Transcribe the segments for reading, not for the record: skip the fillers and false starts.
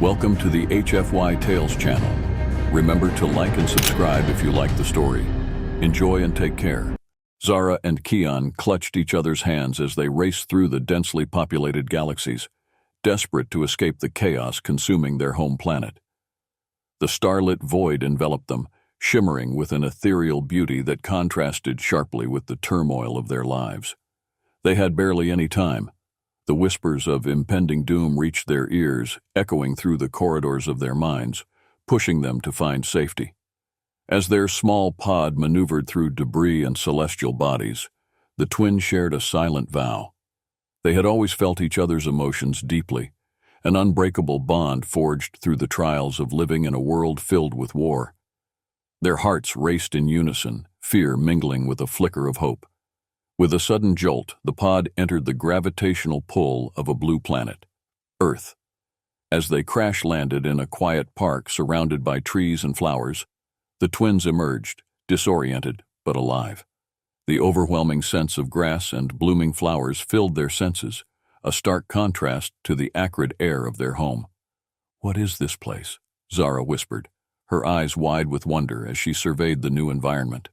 Welcome to the HFY Tales channel. Remember to like and subscribe if you like the story. Enjoy and take care. Zara and Keon clutched each other's hands as they raced through the densely populated galaxies, desperate to escape the chaos consuming their home planet. The starlit void enveloped them, shimmering with an ethereal beauty that contrasted sharply with the turmoil of their lives. They had barely any time. The whispers of impending doom reached their ears, echoing through the corridors of their minds, pushing them to find safety. As their small pod maneuvered through debris and celestial bodies, the twins shared a silent vow. They had always felt each other's emotions deeply, an unbreakable bond forged through the trials of living in a world filled with war. Their hearts raced in unison, fear mingling with a flicker of hope. With a sudden jolt, the pod entered the gravitational pull of a blue planet, Earth. As they crash-landed in a quiet park surrounded by trees and flowers, the twins emerged, disoriented but alive. The overwhelming sense of grass and blooming flowers filled their senses, a stark contrast to the acrid air of their home. "What is this place?" Zara whispered, her eyes wide with wonder as she surveyed the new environment.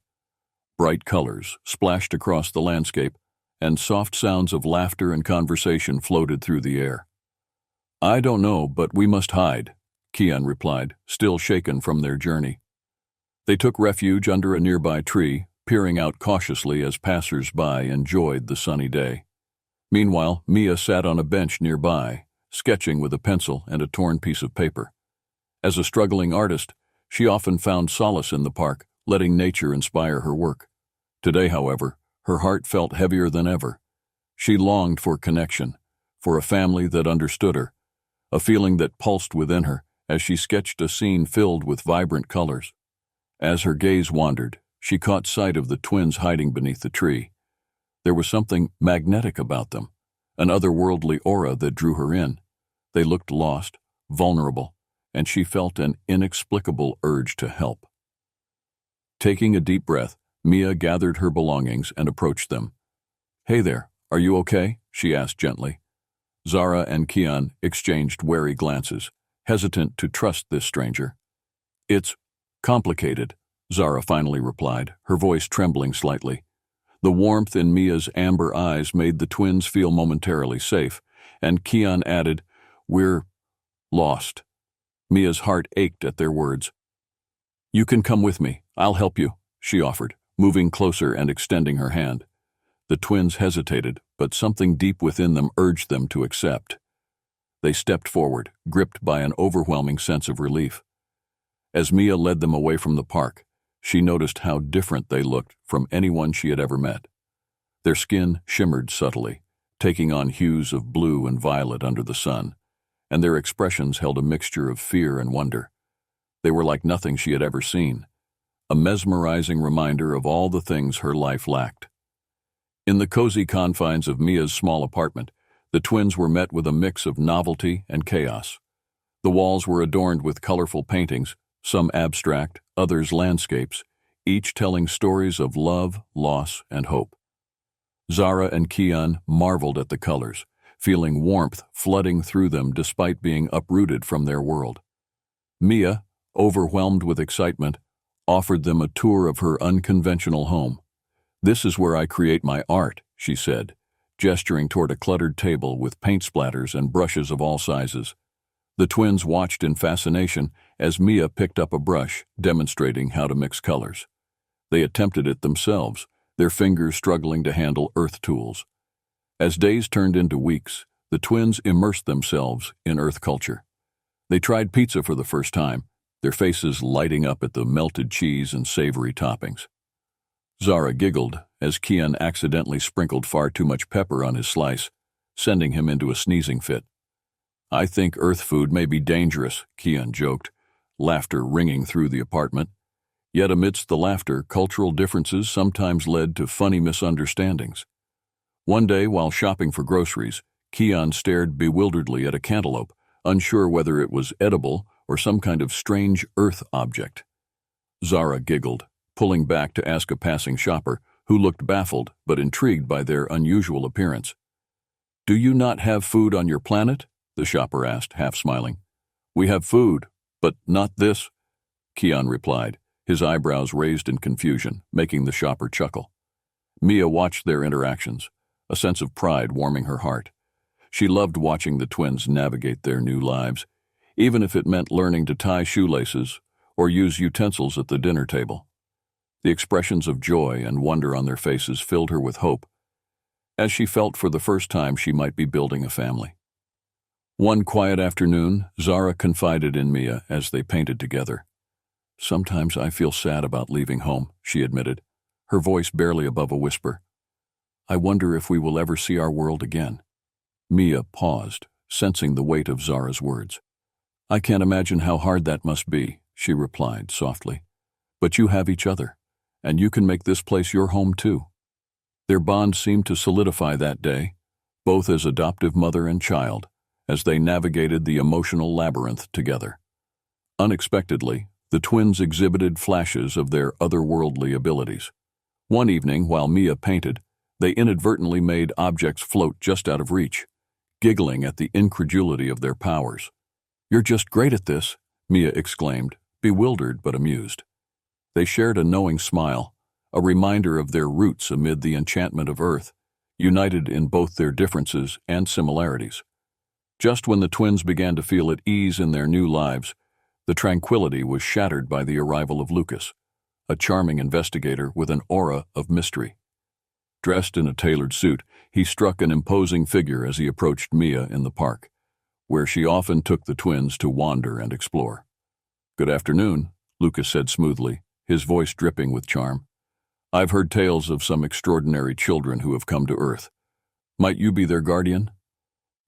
Bright colors splashed across the landscape, and soft sounds of laughter and conversation floated through the air. "I don't know, but we must hide," Keon replied, still shaken from their journey. They took refuge under a nearby tree, peering out cautiously as passers-by enjoyed the sunny day. Meanwhile, Mia sat on a bench nearby, sketching with a pencil and a torn piece of paper. As a struggling artist, she often found solace in the park, letting nature inspire her work. Today, however, her heart felt heavier than ever. She longed for connection, for a family that understood her, a feeling that pulsed within her as she sketched a scene filled with vibrant colors. As her gaze wandered, she caught sight of the twins hiding beneath the tree. There was something magnetic about them, an otherworldly aura that drew her in. They looked lost, vulnerable, and she felt an inexplicable urge to help. Taking a deep breath, Mia gathered her belongings and approached them. "Hey there, are you okay?" she asked gently. Zara and Keon exchanged wary glances, hesitant to trust this stranger. "It's complicated," Zara finally replied, her voice trembling slightly. The warmth in Mia's amber eyes made the twins feel momentarily safe, and Keon added, "We're lost." Mia's heart ached at their words. "You can come with me. I'll help you," she offered, moving closer and extending her hand. The twins hesitated, but something deep within them urged them to accept. They stepped forward, gripped by an overwhelming sense of relief. As Mia led them away from the park, she noticed how different they looked from anyone she had ever met. Their skin shimmered subtly, taking on hues of blue and violet under the sun, and their expressions held a mixture of fear and wonder. They were like nothing she had ever seen, a mesmerizing reminder of all the things her life lacked. In the cozy confines of Mia's small apartment, the twins were met with a mix of novelty and chaos. The walls were adorned with colorful paintings, some abstract, others landscapes, each telling stories of love, loss, and hope. Zara and Keon marveled at the colors, feeling warmth flooding through them despite being uprooted from their world. Mia, overwhelmed with excitement, offered them a tour of her unconventional home. "This is where I create my art," she said, gesturing toward a cluttered table with paint splatters and brushes of all sizes. The twins watched in fascination as Mia picked up a brush, demonstrating how to mix colors. They attempted it themselves, their fingers struggling to handle earth tools. As days turned into weeks, the twins immersed themselves in earth culture. They tried pizza for the first time, their faces lighting up at the melted cheese and savory toppings. Zara giggled as Keon accidentally sprinkled far too much pepper on his slice, sending him into a sneezing fit. "I think earth food may be dangerous," Keon joked, laughter ringing through the apartment. Yet amidst the laughter, cultural differences sometimes led to funny misunderstandings. One day, while shopping for groceries, Keon stared bewilderedly at a cantaloupe, unsure whether it was edible or some kind of strange earth object. Zara giggled, pulling back to ask a passing shopper, who looked baffled but intrigued by their unusual appearance. "Do you not have food on your planet?" the shopper asked, half smiling. We have food, but not this, Keon replied, his eyebrows raised in confusion, making the shopper chuckle. Mia watched their interactions, a sense of pride warming her heart. She loved watching the twins navigate their new lives, even if it meant learning to tie shoelaces or use utensils at the dinner table. The expressions of joy and wonder on their faces filled her with hope, as she felt for the first time she might be building a family. One quiet afternoon, Zara confided in Mia as they painted together. "Sometimes I feel sad about leaving home," she admitted, her voice barely above a whisper. "I wonder if we will ever see our world again." Mia paused, sensing the weight of Zara's words. "I can't imagine how hard that must be," she replied softly. "But you have each other, and you can make this place your home too." Their bond seemed to solidify that day, both as adoptive mother and child, as they navigated the emotional labyrinth together. Unexpectedly, the twins exhibited flashes of their otherworldly abilities. One evening, while Mia painted, they inadvertently made objects float just out of reach, giggling at the incredulity of their powers. "You're just great at this," Mia exclaimed, bewildered but amused. They shared a knowing smile, a reminder of their roots amid the enchantment of Earth, united in both their differences and similarities. Just when the twins began to feel at ease in their new lives, the tranquility was shattered by the arrival of Lucas, a charming investigator with an aura of mystery. Dressed in a tailored suit, he struck an imposing figure as he approached Mia in the park, where she often took the twins to wander and explore. "Good afternoon," Lucas said smoothly, his voice dripping with charm. "I've heard tales of some extraordinary children who have come to Earth. Might you be their guardian?"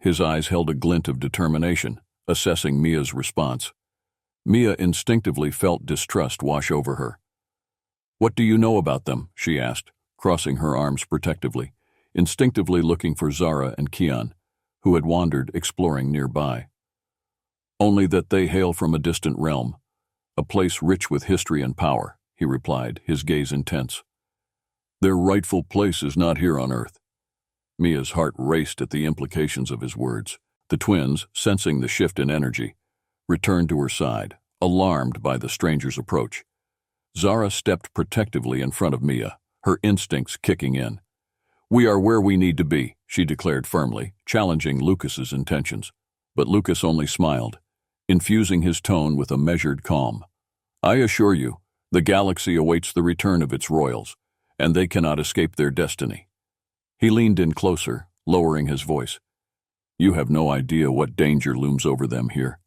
His eyes held a glint of determination, assessing Mia's response. Mia instinctively felt distrust wash over her. "What do you know about them?" she asked, crossing her arms protectively, instinctively looking for Zara and Keon, who had wandered exploring nearby. "Only that they hail from a distant realm, a place rich with history and power," he replied, his gaze intense. "Their rightful place is not here on Earth." Mia's heart raced at the implications of his words. The twins, sensing the shift in energy, returned to her side, alarmed by the stranger's approach. Zara stepped protectively in front of Mia, her instincts kicking in. "We are where we need to be," she declared firmly, challenging Lucas's intentions. But Lucas only smiled, infusing his tone with a measured calm. "I assure you, the galaxy awaits the return of its royals, and they cannot escape their destiny." He leaned in closer, lowering his voice. "You have no idea what danger looms over them here."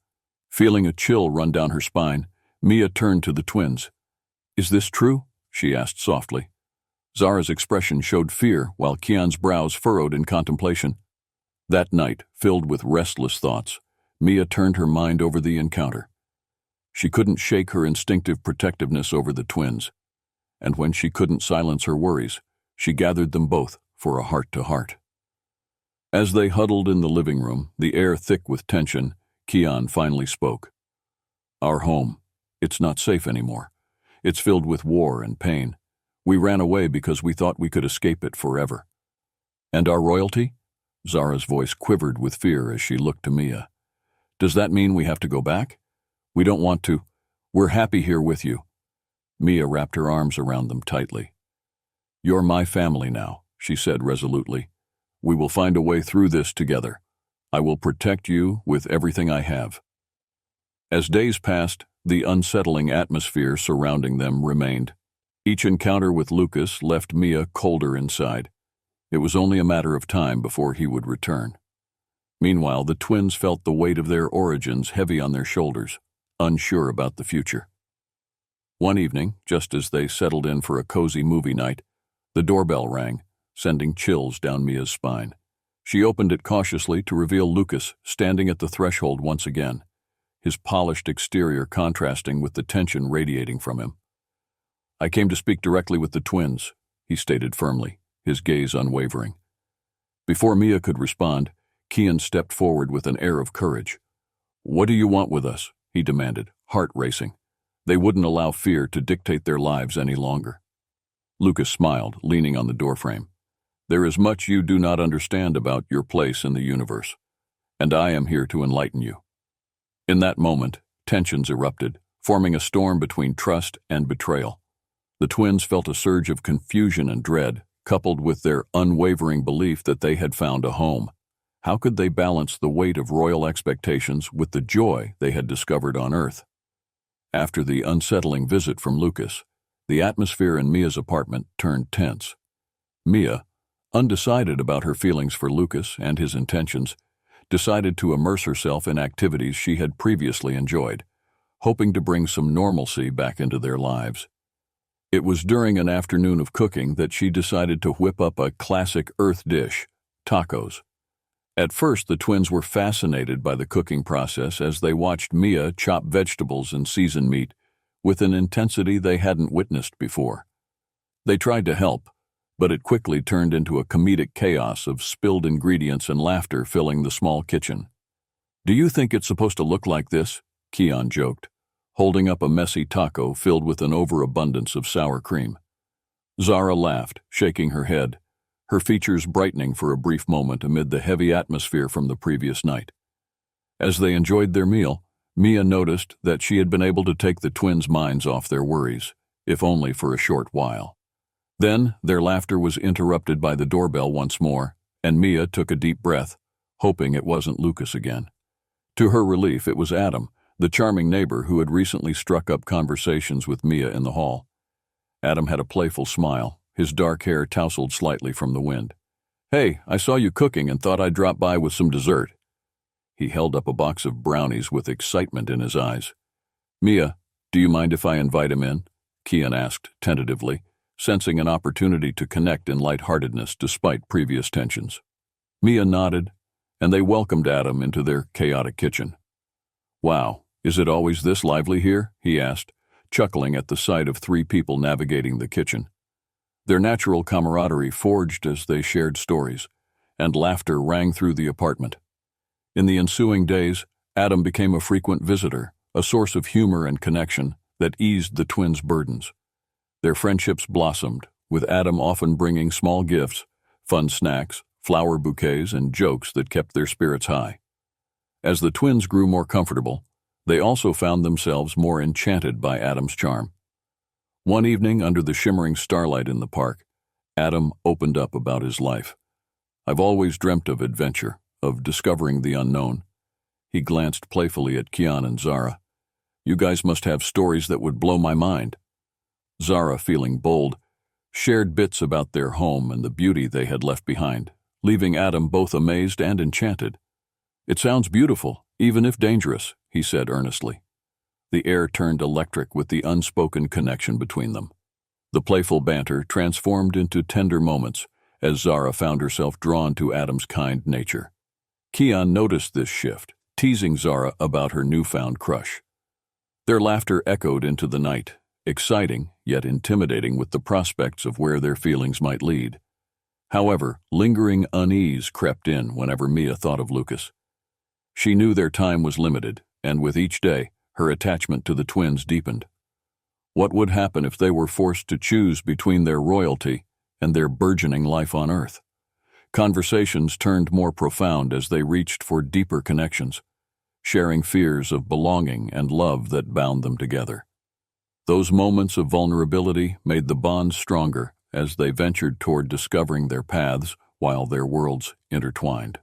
Feeling a chill run down her spine, Mia turned to the twins. "Is this true?" she asked softly. Zara's expression showed fear, while Keon's brows furrowed in contemplation. That night, filled with restless thoughts, Mia turned her mind over the encounter. She couldn't shake her instinctive protectiveness over the twins, and when she couldn't silence her worries, she gathered them both for a heart-to-heart. As they huddled in the living room, the air thick with tension, Keon finally spoke. "Our home. It's not safe anymore. It's filled with war and pain. We ran away because we thought we could escape it forever." "And our royalty?" Zara's voice quivered with fear as she looked to Mia. "Does that mean we have to go back? We don't want to. We're happy here with you." Mia wrapped her arms around them tightly. "You're my family now," she said resolutely. "We will find a way through this together. I will protect you with everything I have." As days passed, the unsettling atmosphere surrounding them remained. Each encounter with Lucas left Mia colder inside. It was only a matter of time before he would return. Meanwhile, the twins felt the weight of their origins heavy on their shoulders, unsure about the future. One evening, just as they settled in for a cozy movie night, the doorbell rang, sending chills down Mia's spine. She opened it cautiously to reveal Lucas standing at the threshold once again, his polished exterior contrasting with the tension radiating from him. "I came to speak directly with the twins," he stated firmly, his gaze unwavering. Before Mia could respond, Keon stepped forward with an air of courage. "What do you want with us?" he demanded, heart racing. They wouldn't allow fear to dictate their lives any longer. Lucas smiled, leaning on the doorframe. "There is much you do not understand about your place in the universe, and I am here to enlighten you." In that moment, tensions erupted, forming a storm between trust and betrayal. The twins felt a surge of confusion and dread, coupled with their unwavering belief that they had found a home. How could they balance the weight of royal expectations with the joy they had discovered on Earth? After the unsettling visit from Lucas, the atmosphere in Mia's apartment turned tense. Mia, undecided about her feelings for Lucas and his intentions, decided to immerse herself in activities she had previously enjoyed, hoping to bring some normalcy back into their lives. It was during an afternoon of cooking that she decided to whip up a classic Earth dish, tacos. At first, the twins were fascinated by the cooking process as they watched Mia chop vegetables and season meat with an intensity they hadn't witnessed before. They tried to help, but it quickly turned into a comedic chaos of spilled ingredients and laughter filling the small kitchen. "Do you think it's supposed to look like this?" Keon joked, holding up a messy taco filled with an overabundance of sour cream. Zara laughed, shaking her head, her features brightening for a brief moment amid the heavy atmosphere from the previous night. As they enjoyed their meal, Mia noticed that she had been able to take the twins' minds off their worries, if only for a short while. Then, their laughter was interrupted by the doorbell once more, and Mia took a deep breath, hoping it wasn't Lucas again. To her relief, it was Adam, the charming neighbor who had recently struck up conversations with Mia in the hall. Adam had a playful smile, his dark hair tousled slightly from the wind. "Hey, I saw you cooking and thought I'd drop by with some dessert." He held up a box of brownies with excitement in his eyes. "Mia, do you mind if I invite him in?" Keon asked tentatively, sensing an opportunity to connect in lightheartedness despite previous tensions. Mia nodded, and they welcomed Adam into their chaotic kitchen. "Wow, is it always this lively here?" he asked, chuckling at the sight of three people navigating the kitchen. Their natural camaraderie forged as they shared stories, and laughter rang through the apartment. In the ensuing days, Adam became a frequent visitor, a source of humor and connection that eased the twins' burdens. Their friendships blossomed, with Adam often bringing small gifts, fun snacks, flower bouquets, and jokes that kept their spirits high. As the twins grew more comfortable, they also found themselves more enchanted by Adam's charm. One evening, under the shimmering starlight in the park, Adam opened up about his life. "I've always dreamt of adventure, of discovering the unknown." He glanced playfully at Keon and Zara. "You guys must have stories that would blow my mind." Zara, feeling bold, shared bits about their home and the beauty they had left behind, leaving Adam both amazed and enchanted. "It sounds beautiful, even if dangerous," he said earnestly. The air turned electric with the unspoken connection between them. The playful banter transformed into tender moments as Zara found herself drawn to Adam's kind nature. Keon noticed this shift, teasing Zara about her newfound crush. Their laughter echoed into the night, exciting yet intimidating with the prospects of where their feelings might lead. However, lingering unease crept in whenever Mia thought of Lucas. She knew their time was limited, and with each day, her attachment to the twins deepened. What would happen if they were forced to choose between their royalty and their burgeoning life on Earth? Conversations turned more profound as they reached for deeper connections, sharing fears of belonging and love that bound them together. Those moments of vulnerability made the bond stronger as they ventured toward discovering their paths while their worlds intertwined.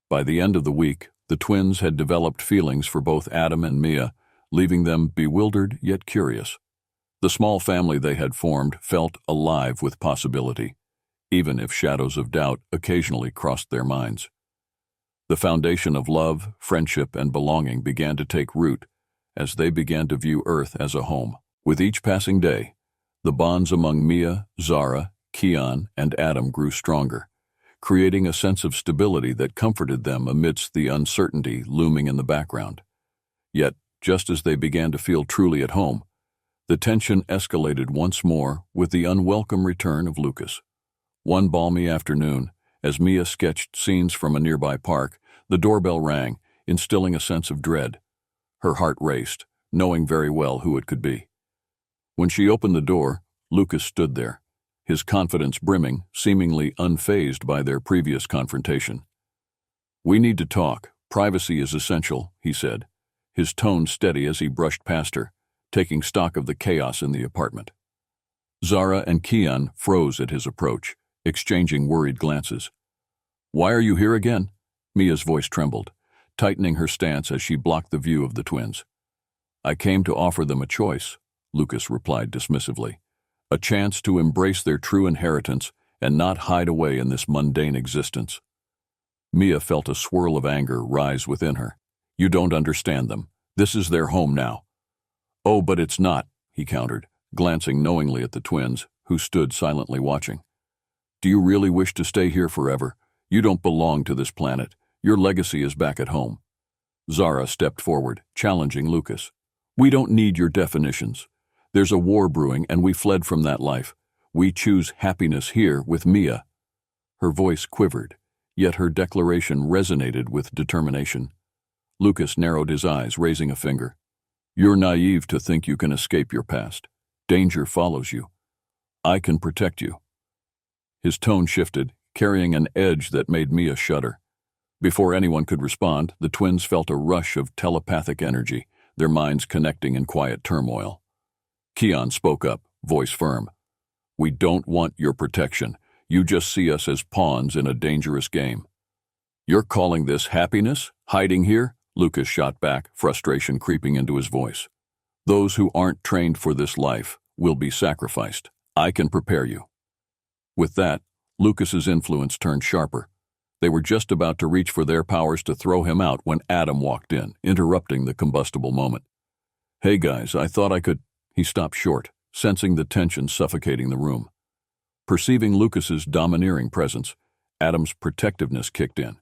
By the end of the week, the twins had developed feelings for both Adam and Mia, leaving them bewildered yet curious. The small family they had formed felt alive with possibility, even if shadows of doubt occasionally crossed their minds. The foundation of love, friendship, and belonging began to take root as they began to view Earth as a home. With each passing day, the bonds among Mia, Zara, Keon, and Adam grew stronger, creating a sense of stability that comforted them amidst the uncertainty looming in the background. Yet, just as they began to feel truly at home, the tension escalated once more with the unwelcome return of Lucas. One balmy afternoon, as Mia sketched scenes from a nearby park, the doorbell rang, instilling a sense of dread. Her heart raced, knowing very well who it could be. When she opened the door, Lucas stood there, his confidence brimming, seemingly unfazed by their previous confrontation. "We need to talk. Privacy is essential," he said, his tone steady as he brushed past her, taking stock of the chaos in the apartment. Zara and Kian froze at his approach, exchanging worried glances. "Why are you here again?" Mia's voice trembled, tightening her stance as she blocked the view of the twins. "I came to offer them a choice," Lucas replied dismissively. "A chance to embrace their true inheritance and not hide away in this mundane existence." Mia felt a swirl of anger rise within her. "You don't understand them. This is their home now." "Oh, but it's not," he countered, glancing knowingly at the twins, who stood silently watching. "Do you really wish to stay here forever? You don't belong to this planet. Your legacy is back at home." Zara stepped forward, challenging Lucas. "We don't need your definitions. There's a war brewing and we fled from that life. We choose happiness here with Mia." Her voice quivered, yet her declaration resonated with determination. Lucas narrowed his eyes, raising a finger. "You're naive to think you can escape your past. Danger follows you. I can protect you." His tone shifted, carrying an edge that made Mia shudder. Before anyone could respond, the twins felt a rush of telepathic energy, their minds connecting in quiet turmoil. Kian spoke up, voice firm. "We don't want your protection. You just see us as pawns in a dangerous game." "You're calling this happiness? Hiding here?" Lucas shot back, frustration creeping into his voice. "Those who aren't trained for this life will be sacrificed. I can prepare you." With that, Lucas's influence turned sharper. They were just about to reach for their powers to throw him out when Adam walked in, interrupting the combustible moment. "Hey guys, I thought I could—" He stopped short, sensing the tension suffocating the room. Perceiving Lucas's domineering presence, Adam's protectiveness kicked in.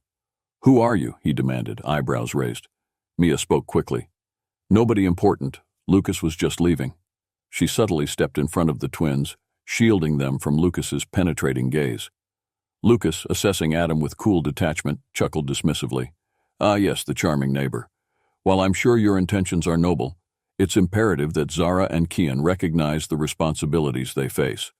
"Who are you?" he demanded, eyebrows raised. Mia spoke quickly. "Nobody important. Lucas was just leaving." She subtly stepped in front of the twins, shielding them from Lucas's penetrating gaze. Lucas, assessing Adam with cool detachment, chuckled dismissively. "Ah yes, the charming neighbor. While I'm sure your intentions are noble, it's imperative that Zara and Kian recognize the responsibilities they face."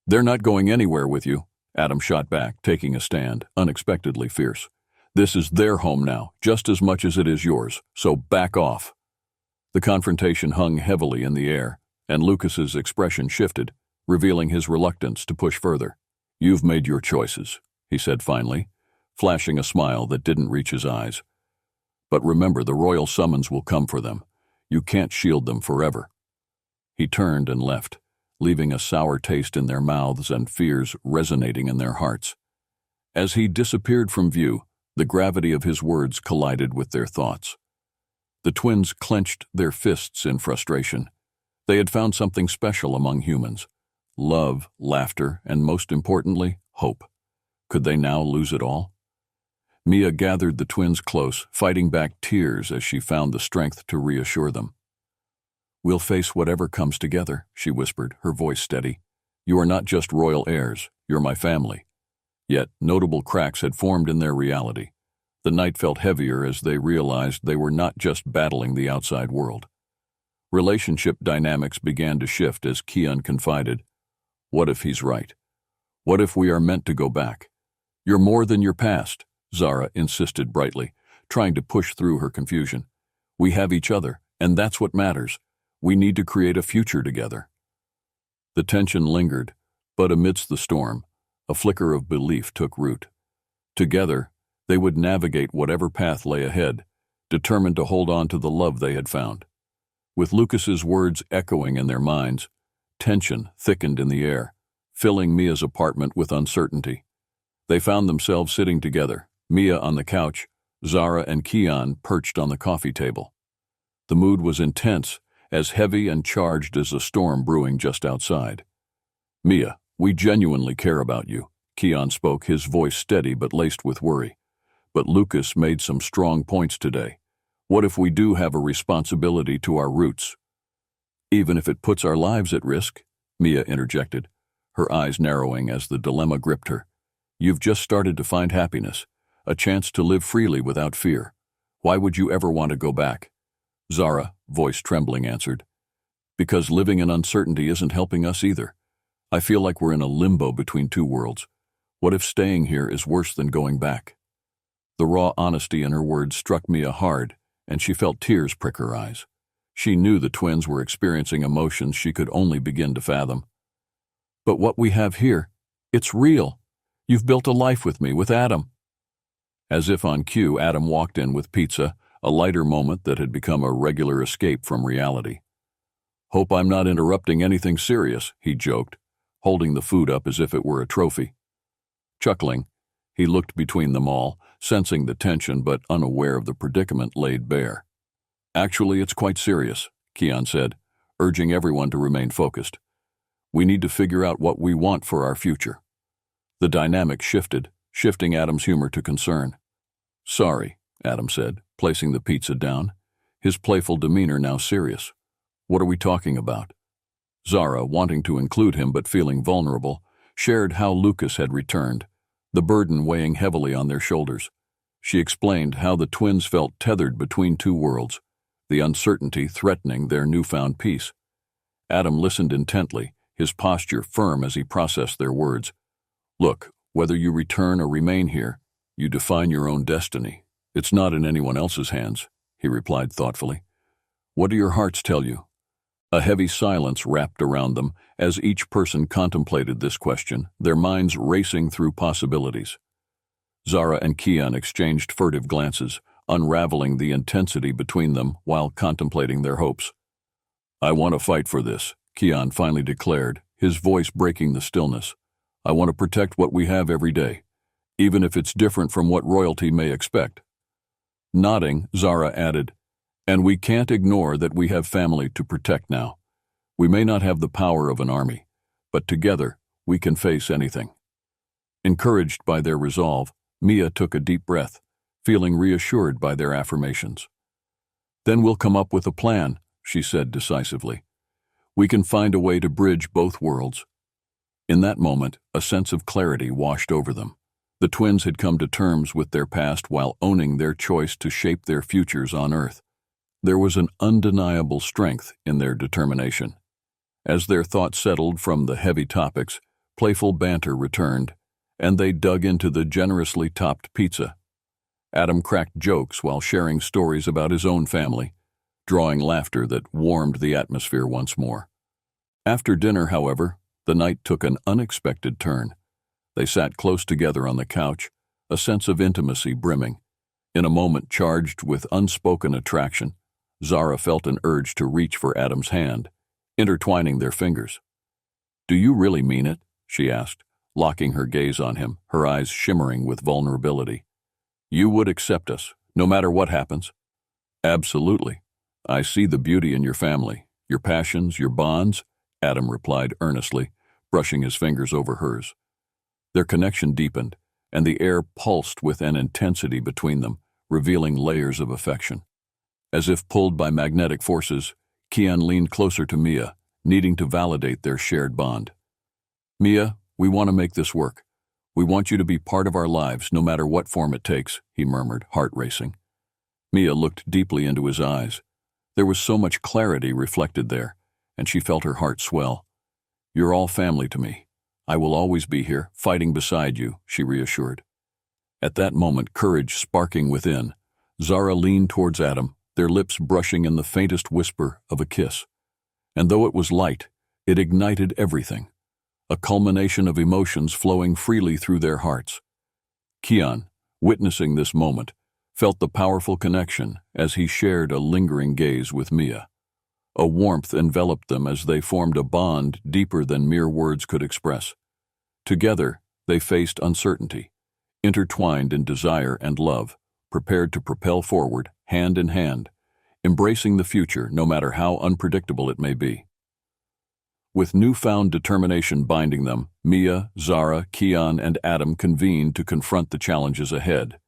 "They're not going anywhere with you," Adam shot back, taking a stand, unexpectedly fierce. "This is their home now, just as much as it is yours, so back off." The confrontation hung heavily in the air, and Lucas's expression shifted, revealing his reluctance to push further. "You've made your choices," he said finally, flashing a smile that didn't reach his eyes. "But remember, the royal summons will come for them. You can't shield them forever." He turned and left, leaving a sour taste in their mouths and fears resonating in their hearts. As he disappeared from view, the gravity of his words collided with their thoughts. The twins clenched their fists in frustration. They had found something special among humans. Love, laughter, and most importantly, hope. Could they now lose it all? Mia gathered the twins close, fighting back tears as she found the strength to reassure them. "We'll face whatever comes together," she whispered, her voice steady. "You are not just royal heirs, you're my family." Yet notable cracks had formed in their reality. The night felt heavier as they realized they were not just battling the outside world. Relationship dynamics began to shift as Kian confided, "What if he's right? What if we are meant to go back?" "You're more than your past," Zara insisted brightly, trying to push through her confusion. "We have each other, and that's what matters. We need to create a future together." The tension lingered, but amidst the storm, a flicker of belief took root. Together, they would navigate whatever path lay ahead, determined to hold on to the love they had found. With Lucas's words echoing in their minds, tension thickened in the air, filling Mia's apartment with uncertainty. They found themselves sitting together, Mia on the couch, Zara and Kian perched on the coffee table. The mood was intense, as heavy and charged as a storm brewing just outside. "Mia, we genuinely care about you," Kian spoke, his voice steady but laced with worry. "But Lucas made some strong points today. What if we do have a responsibility to our roots?" "Even if it puts our lives at risk," Mia interjected, her eyes narrowing as the dilemma gripped her. "You've just started to find happiness, a chance to live freely without fear. Why would you ever want to go back?" Zara, voice trembling, answered, "Because living in uncertainty isn't helping us either. I feel like we're in a limbo between two worlds. What if staying here is worse than going back?" The raw honesty in her words struck Mia hard, and she felt tears prick her eyes. She knew the twins were experiencing emotions she could only begin to fathom. "But what we have here, it's real. You've built a life with me, with Adam." As if on cue, Adam walked in with pizza, a lighter moment that had become a regular escape from reality. "Hope I'm not interrupting anything serious," he joked, holding the food up as if it were a trophy. Chuckling, he looked between them all, sensing the tension but unaware of the predicament laid bare. "Actually, it's quite serious," Keon said, urging everyone to remain focused. "We need to figure out what we want for our future." The dynamic shifted, shifting Adam's humor to concern. "Sorry," Adam said, placing the pizza down, his playful demeanor now serious. "What are we talking about?" Zara, wanting to include him but feeling vulnerable, shared how Lucas had returned, the burden weighing heavily on their shoulders. She explained how the twins felt tethered between two worlds, the uncertainty threatening their newfound peace. Adam listened intently, his posture firm as he processed their words. "Look, whether you return or remain here, you define your own destiny. It's not in anyone else's hands," he replied thoughtfully. "What do your hearts tell you?" A heavy silence wrapped around them as each person contemplated this question, their minds racing through possibilities. Zara and Keon exchanged furtive glances, unraveling the intensity between them while contemplating their hopes. "I want to fight for this," Keon finally declared, his voice breaking the stillness. "I want to protect what we have every day, even if it's different from what royalty may expect." Nodding, Zara added, "And we can't ignore that we have family to protect now. We may not have the power of an army, but together we can face anything." Encouraged by their resolve, Mia took a deep breath, feeling reassured by their affirmations. "Then we'll come up with a plan," she said decisively. "We can find a way to bridge both worlds." In that moment, a sense of clarity washed over them. The twins had come to terms with their past while owning their choice to shape their futures on Earth. There was an undeniable strength in their determination. As their thoughts settled from the heavy topics, playful banter returned, and they dug into the generously topped pizza. Adam cracked jokes while sharing stories about his own family, drawing laughter that warmed the atmosphere once more. After dinner, however, the night took an unexpected turn. They sat close together on the couch, a sense of intimacy brimming. In a moment charged with unspoken attraction, Zara felt an urge to reach for Adam's hand, intertwining their fingers. "Do you really mean it?" she asked, locking her gaze on him, her eyes shimmering with vulnerability. "You would accept us, no matter what happens?" "Absolutely. I see the beauty in your family, your passions, your bonds," Adam replied earnestly, brushing his fingers over hers. Their connection deepened, and the air pulsed with an intensity between them, revealing layers of affection. As if pulled by magnetic forces, Keon leaned closer to Mia, needing to validate their shared bond. "Mia, we want to make this work. We want you to be part of our lives, no matter what form it takes," he murmured, heart racing. Mia looked deeply into his eyes. There was so much clarity reflected there, and she felt her heart swell. "You're all family to me. I will always be here, fighting beside you," she reassured. At that moment, courage sparking within, Zara leaned towards Adam, their lips brushing in the faintest whisper of a kiss. And though it was light, it ignited everything, a culmination of emotions flowing freely through their hearts. Keon, witnessing this moment, felt the powerful connection as he shared a lingering gaze with Mia. A warmth enveloped them as they formed a bond deeper than mere words could express. Together, they faced uncertainty, intertwined in desire and love, prepared to propel forward, hand in hand, embracing the future no matter how unpredictable it may be. With newfound determination binding them, Mia, Zara, Keon, and Adam convened to confront the challenges ahead.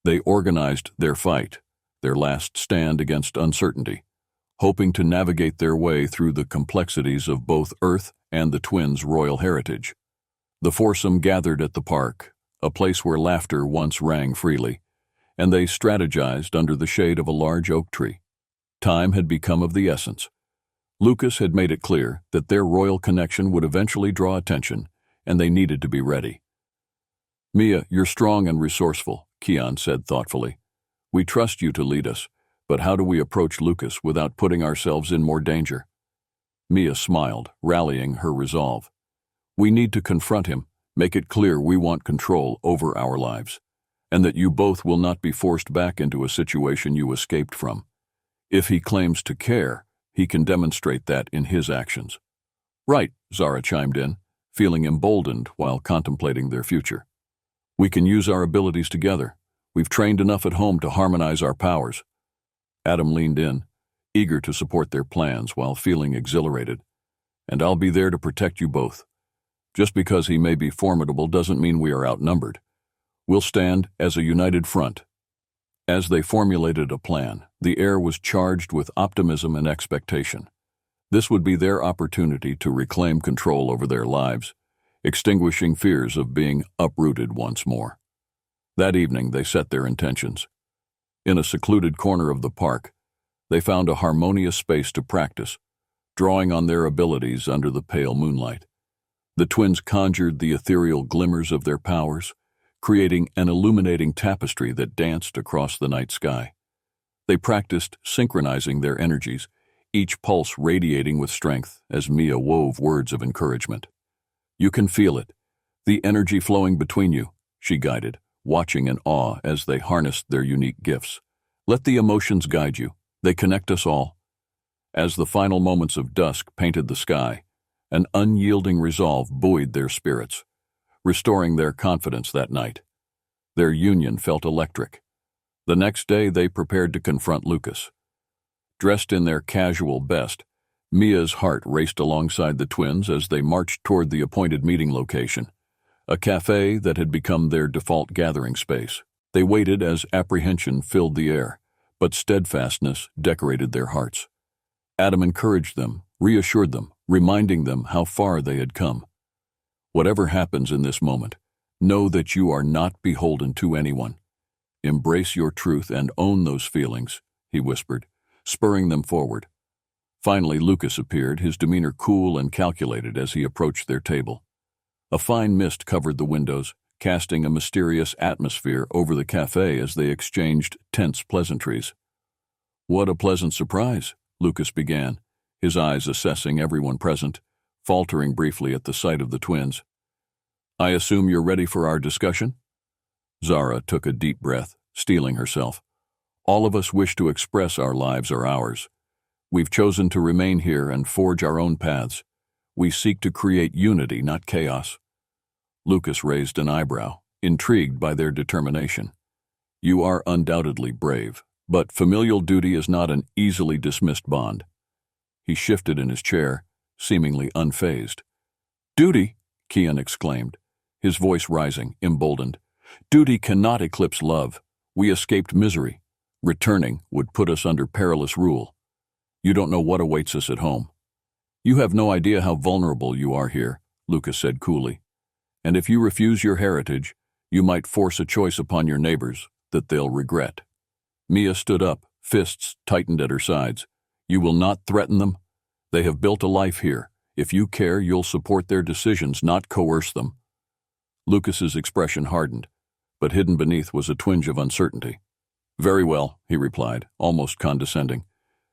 They organized their fight, their last stand against uncertainty, hoping to navigate their way through the complexities of both Earth and the twins' royal heritage. The foursome gathered at the park, a place where laughter once rang freely, and they strategized under the shade of a large oak tree. Time had become of the essence. Lucas had made it clear that their royal connection would eventually draw attention, and they needed to be ready. "Mia, you're strong and resourceful," Keon said thoughtfully. "We trust you to lead us, But how do we approach Lucas without putting ourselves in more danger? Mia smiled, rallying her resolve. We need to confront him, make it clear we want control over our lives, and that you both will not be forced back into a situation you escaped from. If he claims to care, he can demonstrate that in his actions. Right, Zara chimed in, feeling emboldened while contemplating their future. We can use our abilities together. We've trained enough at home to harmonize our powers. Adam leaned in, eager to support their plans while feeling exhilarated. And I'll be there to protect you both. Just because he may be formidable doesn't mean we are outnumbered. We'll stand as a united front. As they formulated a plan, the air was charged with optimism and expectation. This would be their opportunity to reclaim control over their lives, extinguishing fears of being uprooted once more. That evening, they set their intentions. In a secluded corner of the park, they found a harmonious space to practice, drawing on their abilities under the pale moonlight. The twins conjured the ethereal glimmers of their powers, creating an illuminating tapestry that danced across the night sky. They practiced synchronizing their energies, each pulse radiating with strength as Mia wove words of encouragement. You can feel it, the energy flowing between you, she guided, watching in awe as they harnessed their unique gifts. Let the emotions guide you. They connect us all. As the final moments of dusk painted the sky, an unyielding resolve buoyed their spirits, restoring their confidence that night. Their union felt electric. The next day they prepared to confront Lucas. Dressed in their casual best, Mia's heart raced alongside the twins as they marched toward the appointed meeting location, a cafe that had become their default gathering space. They waited as apprehension filled the air, but steadfastness decorated their hearts. Adam encouraged them, reassured them, reminding them how far they had come. Whatever happens in this moment, know that you are not beholden to anyone. Embrace your truth and own those feelings, he whispered, spurring them forward. Finally, Lucas appeared, his demeanor cool and calculated as he approached their table. A fine mist covered the windows, casting a mysterious atmosphere over the cafe as they exchanged tense pleasantries. What a pleasant surprise, Lucas began, his eyes assessing everyone present, faltering briefly at the sight of the twins. I assume you're ready for our discussion? Zara took a deep breath, steeling herself. All of us wish to express our lives are ours. We've chosen to remain here and forge our own paths. We seek to create unity, not chaos. Lucas raised an eyebrow, intrigued by their determination. You are undoubtedly brave, but familial duty is not an easily dismissed bond. He shifted in his chair, seemingly unfazed. Duty, Kian exclaimed, his voice rising, emboldened. Duty cannot eclipse love. We escaped misery. Returning would put us under perilous rule. You don't know what awaits us at home. You have no idea how vulnerable you are here, Lucas said coolly. And if you refuse your heritage, you might force a choice upon your neighbors that they'll regret. Mia stood up, fists tightened at her sides. You will not threaten them. They have built a life here. If you care, you'll support their decisions, not coerce them. Lucas's expression hardened, but hidden beneath was a twinge of uncertainty. Very well, he replied, almost condescending.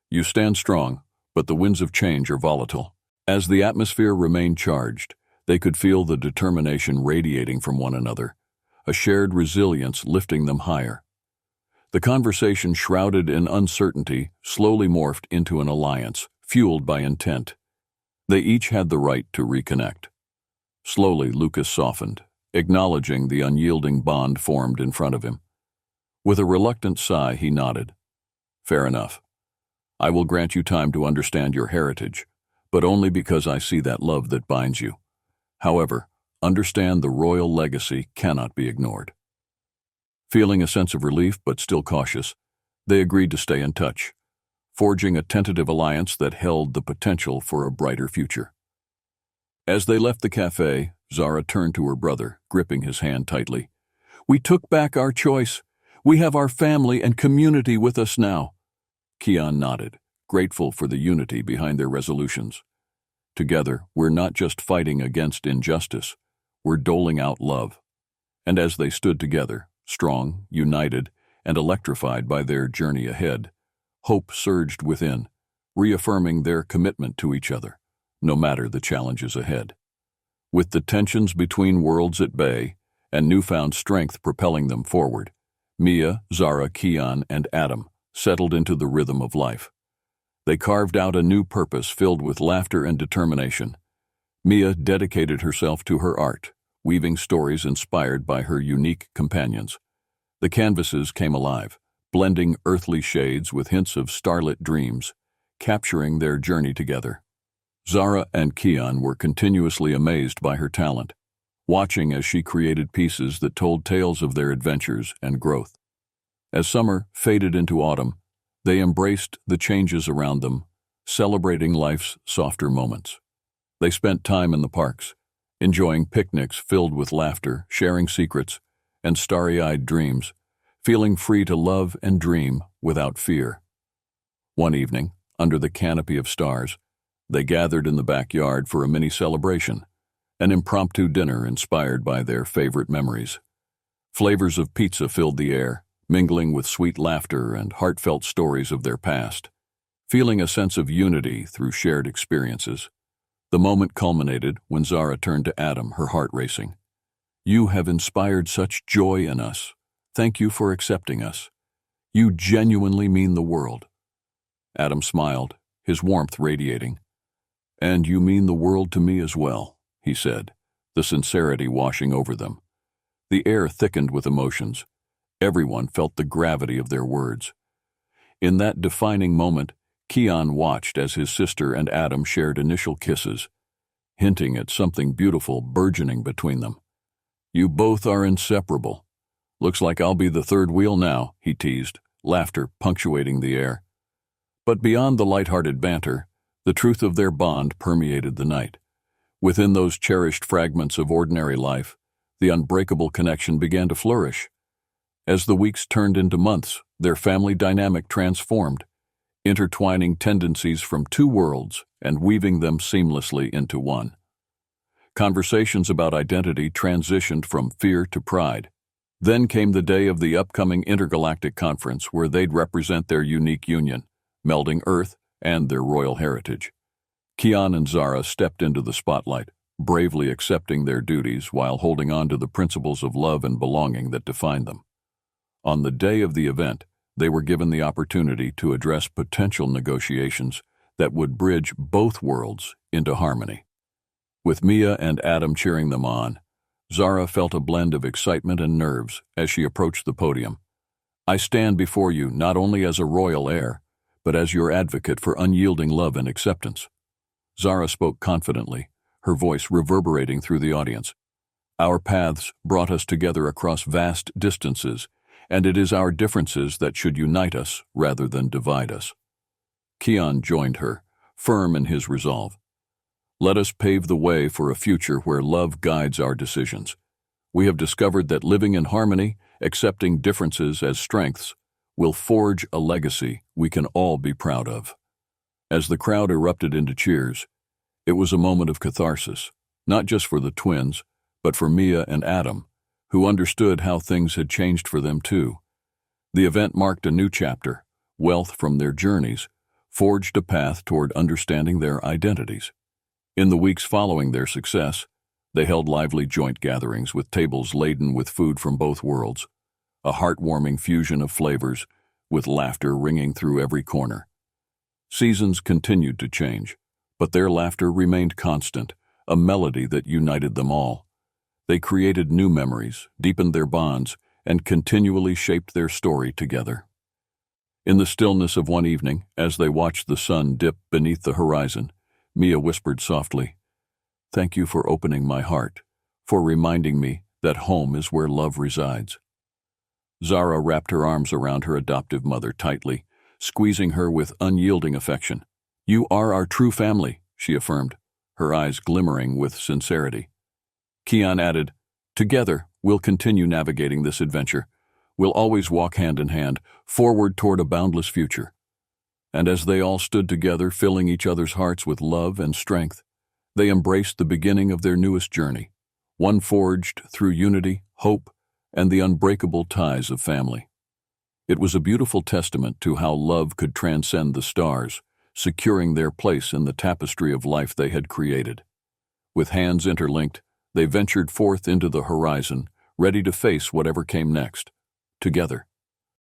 You stand strong, but the winds of change are volatile. As the atmosphere remained charged, they could feel the determination radiating from one another, a shared resilience lifting them higher. The conversation, shrouded in uncertainty, slowly morphed into an alliance, fueled by intent. They each had the right to reconnect. Slowly, Lucas softened, acknowledging the unyielding bond formed in front of him. With a reluctant sigh, he nodded. Fair enough. I will grant you time to understand your heritage, but only because I see that love that binds you. However, understand the royal legacy cannot be ignored. Feeling a sense of relief but still cautious, they agreed to stay in touch, forging a tentative alliance that held the potential for a brighter future. As they left the cafe, Zara turned to her brother, gripping his hand tightly. We took back our choice. We have our family and community with us now. Kian nodded, grateful for the unity behind their resolutions. Together, we're not just fighting against injustice, we're doling out love. And as they stood together, strong, united, and electrified by their journey ahead, hope surged within, reaffirming their commitment to each other, no matter the challenges ahead. With the tensions between worlds at bay and newfound strength propelling them forward, Mia, Zara, Kian, and Adam settled into the rhythm of life. They carved out a new purpose filled with laughter and determination. Mia dedicated herself to her art, weaving stories inspired by her unique companions. The canvases came alive, blending earthly shades with hints of starlit dreams, capturing their journey together. Zara and Kian were continuously amazed by her talent, watching as she created pieces that told tales of their adventures and growth. As summer faded into autumn, they embraced the changes around them, celebrating life's softer moments. They spent time in the parks, enjoying picnics filled with laughter, sharing secrets, and starry-eyed dreams, feeling free to love and dream without fear. One evening, under the canopy of stars, they gathered in the backyard for a mini celebration, an impromptu dinner inspired by their favorite memories. Flavors of pizza filled the air, mingling with sweet laughter and heartfelt stories of their past, feeling a sense of unity through shared experiences. The moment culminated when Zara turned to Adam, her heart racing. "You have inspired such joy in us. Thank you for accepting us. You genuinely mean the world." Adam smiled, his warmth radiating. "And you mean the world to me as well," he said, the sincerity washing over them. The air thickened with emotions. Everyone felt the gravity of their words. In that defining moment, Kian watched as his sister and Adam shared initial kisses, hinting at something beautiful burgeoning between them. "You both are inseparable. Looks like I'll be the third wheel now," he teased, laughter punctuating the air. But beyond the light-hearted banter, the truth of their bond permeated the night. Within those cherished fragments of ordinary life, the unbreakable connection began to flourish. As the weeks turned into months, their family dynamic transformed, intertwining tendencies from two worlds and weaving them seamlessly into one. Conversations about identity transitioned from fear to pride. Then came the day of the upcoming intergalactic conference where they'd represent their unique union, melding Earth and their royal heritage. Kian and Zara stepped into the spotlight, bravely accepting their duties while holding on to the principles of love and belonging that defined them. On the day of the event, they were given the opportunity to address potential negotiations that would bridge both worlds into harmony. With Mia and Adam cheering them on, Zara felt a blend of excitement and nerves as she approached the podium. "I stand before you not only as a royal heir, but as your advocate for unyielding love and acceptance." Zara spoke confidently, her voice reverberating through the audience. "Our paths brought us together across vast distances, and it is our differences that should unite us rather than divide us." Kian joined her, firm in his resolve. "Let us pave the way for a future where love guides our decisions. We have discovered that living in harmony, accepting differences as strengths, will forge a legacy we can all be proud of." As the crowd erupted into cheers, it was a moment of catharsis, not just for the twins, but for Mia and Adam, who understood how things had changed for them too. The event marked a new chapter. Wealth from their journeys forged a path toward understanding their identities. In the weeks following their success, they held lively joint gatherings with tables laden with food from both worlds, a heartwarming fusion of flavors, with laughter ringing through every corner. Seasons continued to change, but their laughter remained constant, a melody that united them all. They created new memories, deepened their bonds, and continually shaped their story together. In the stillness of one evening, as they watched the sun dip beneath the horizon, Mia whispered softly, "Thank you for opening my heart, for reminding me that home is where love resides." Zara wrapped her arms around her adoptive mother tightly, squeezing her with unyielding affection. "You are our true family," she affirmed, her eyes glimmering with sincerity. Kian added, "Together, we'll continue navigating this adventure. We'll always walk hand in hand, forward toward a boundless future." And as they all stood together, filling each other's hearts with love and strength, they embraced the beginning of their newest journey, one forged through unity, hope, and the unbreakable ties of family. It was a beautiful testament to how love could transcend the stars, securing their place in the tapestry of life they had created. With hands interlinked, they ventured forth into the horizon, ready to face whatever came next. Together,